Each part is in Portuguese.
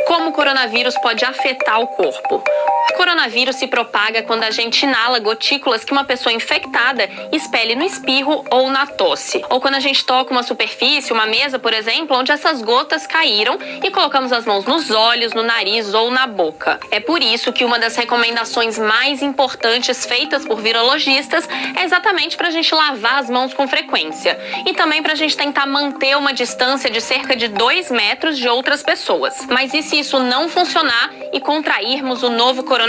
Como o coronavírus pode afetar o corpo? O coronavírus se propaga quando a gente inala gotículas que uma pessoa infectada expele no espirro ou na tosse. Ou quando a gente toca uma superfície, uma mesa, por exemplo, onde essas gotas caíram e colocamos as mãos nos olhos, no nariz ou na boca. É por isso que uma das recomendações mais importantes feitas por virologistas é exatamente para a gente lavar as mãos com frequência. E também para a gente tentar manter uma distância de cerca de 2 metros de outras pessoas. Mas e se isso não funcionar e contrairmos o novo coronavírus?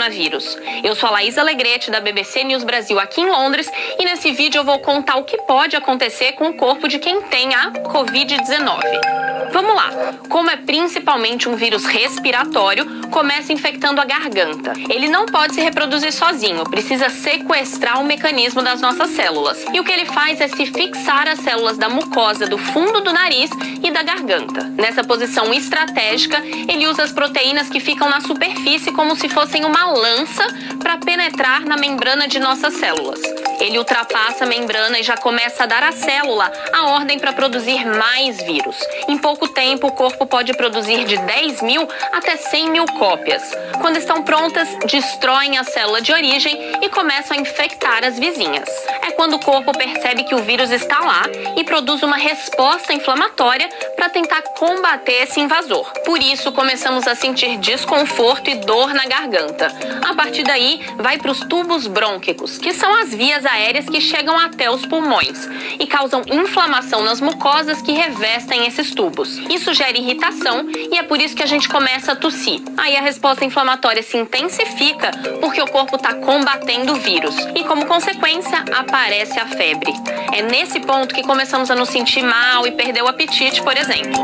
Eu sou a Laís Alegrete, da BBC News Brasil aqui em Londres, e nesse vídeo eu vou contar o que pode acontecer com o corpo de quem tem a Covid-19. Vamos lá! Como é principalmente um vírus respiratório, começa infectando a garganta. Ele não pode se reproduzir sozinho, precisa sequestrar o mecanismo das nossas células. E o que ele faz é se fixar as células da mucosa do fundo do nariz e da garganta. Nessa posição estratégica, ele usa as proteínas que ficam na superfície como se fossem uma lança para penetrar na membrana de nossas células. Ele ultrapassa a membrana e já começa a dar à célula a ordem para produzir mais vírus. Em pouco tempo, o corpo pode produzir de 10.000 até 100.000 cópias. Quando estão prontas, destroem a célula de origem e começam a infectar as vizinhas. É quando o corpo percebe que o vírus está lá e produz uma resposta inflamatória para tentar combater esse invasor. Por isso, começamos a sentir desconforto e dor na garganta. A partir daí, vai para os tubos brônquicos, que são as vias aéreas que chegam até os pulmões e causam inflamação nas mucosas que revestem esses tubos. Isso gera irritação e é por isso que a gente começa a tossir. Aí a resposta inflamatória se intensifica porque o corpo está combatendo o vírus e, como consequência, aparece a febre. É nesse ponto que começamos a nos sentir mal e perder o apetite, por exemplo.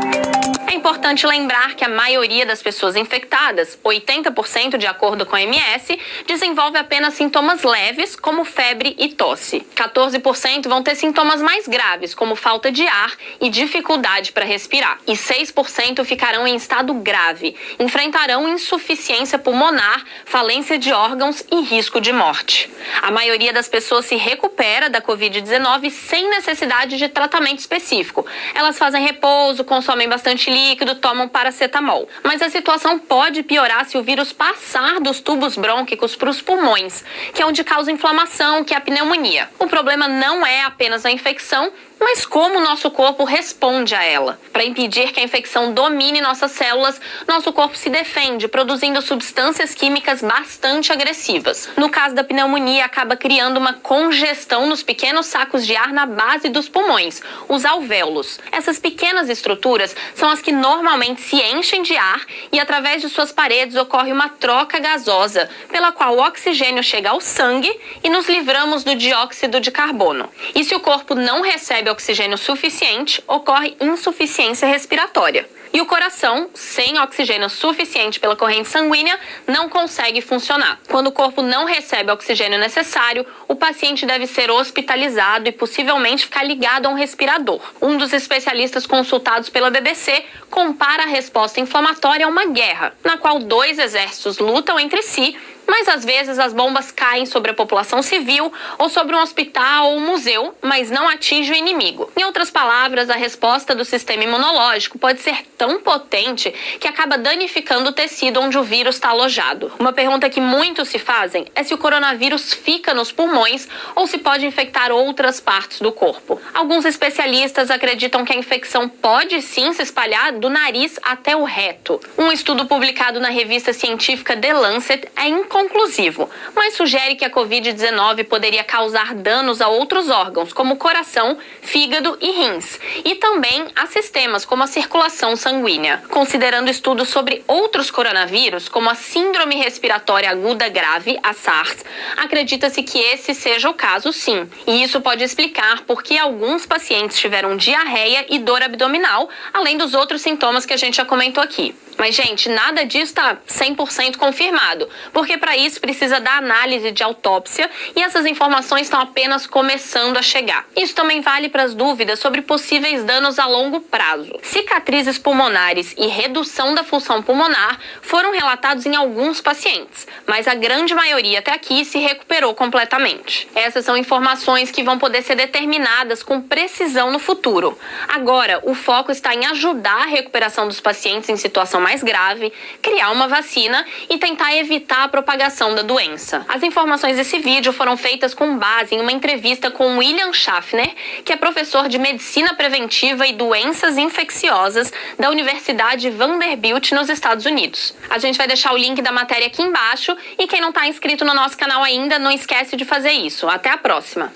É importante lembrar que a maioria das pessoas infectadas, 80% de acordo com a OMS, desenvolve apenas sintomas leves, como febre e tosse. 14% vão ter sintomas mais graves, como falta de ar e dificuldade para respirar. E 6% ficarão em estado grave, enfrentarão insuficiência pulmonar, falência de órgãos e risco de morte. A maioria das pessoas se recupera da Covid-19 sem necessidade de tratamento específico. Elas fazem repouso, consomem bastante líquido, tomam paracetamol. Mas a situação pode piorar se o vírus passar dos tubos brônquicos para os pulmões, que é onde causa inflamação, que é a pneumonia. O problema não é apenas a infecção, mas como o nosso corpo responde a ela. Para impedir que a infecção domine nossas células, nosso corpo se defende, produzindo substâncias químicas bastante agressivas. No caso da pneumonia, acaba criando uma congestão nos pequenos sacos de ar na base dos pulmões, os alvéolos. Essas pequenas estruturas são as que normalmente se enchem de ar e, através de suas paredes, ocorre uma troca gasosa, pela qual o oxigênio chega ao sangue e nos livramos do dióxido de carbono. E se o corpo não recebe oxigênio suficiente, ocorre insuficiência respiratória. E o coração, sem oxigênio suficiente pela corrente sanguínea, não consegue funcionar. Quando o corpo não recebe o oxigênio necessário, o paciente deve ser hospitalizado e possivelmente ficar ligado a um respirador. Um dos especialistas consultados pela BBC compara a resposta inflamatória a uma guerra, na qual 2 exércitos lutam entre si, mas às vezes as bombas caem sobre a população civil ou sobre um hospital ou um museu, mas não atingem o inimigo. Em outras palavras, a resposta do sistema imunológico pode ser tão potente que acaba danificando o tecido onde o vírus está alojado. Uma pergunta que muitos se fazem é se o coronavírus fica nos pulmões ou se pode infectar outras partes do corpo. Alguns especialistas acreditam que a infecção pode sim se espalhar do nariz até o reto. Um estudo publicado na revista científica The Lancet é inconclusivo, mas sugere que a Covid-19 poderia causar danos a outros órgãos, como coração, fígado e rins, e também a sistemas como a circulação sanguínea. Considerando estudos sobre outros coronavírus, como a síndrome respiratória aguda grave, a SARS, acredita-se que esse seja o caso sim, e isso pode explicar por que alguns pacientes tiveram diarreia e dor abdominal, além dos outros sintomas que a gente já comentou aqui. Mas, gente, nada disso está 100% confirmado, porque para isso precisa da análise de autópsia e essas informações estão apenas começando a chegar. Isso também vale para as dúvidas sobre possíveis danos a longo prazo. Cicatrizes pulmonares e redução da função pulmonar foram relatados em alguns pacientes, mas a grande maioria até aqui se recuperou completamente. Essas são informações que vão poder ser determinadas com precisão no futuro. Agora, o foco está em ajudar a recuperação dos pacientes em situação mais grave, criar uma vacina e tentar evitar a propagação da doença. As informações desse vídeo foram feitas com base em uma entrevista com William Schaffner, que é professor de Medicina Preventiva e Doenças Infecciosas da Universidade Vanderbilt, nos Estados Unidos. A gente vai deixar o link da matéria aqui embaixo e quem não está inscrito no nosso canal ainda, não esquece de fazer isso. Até a próxima!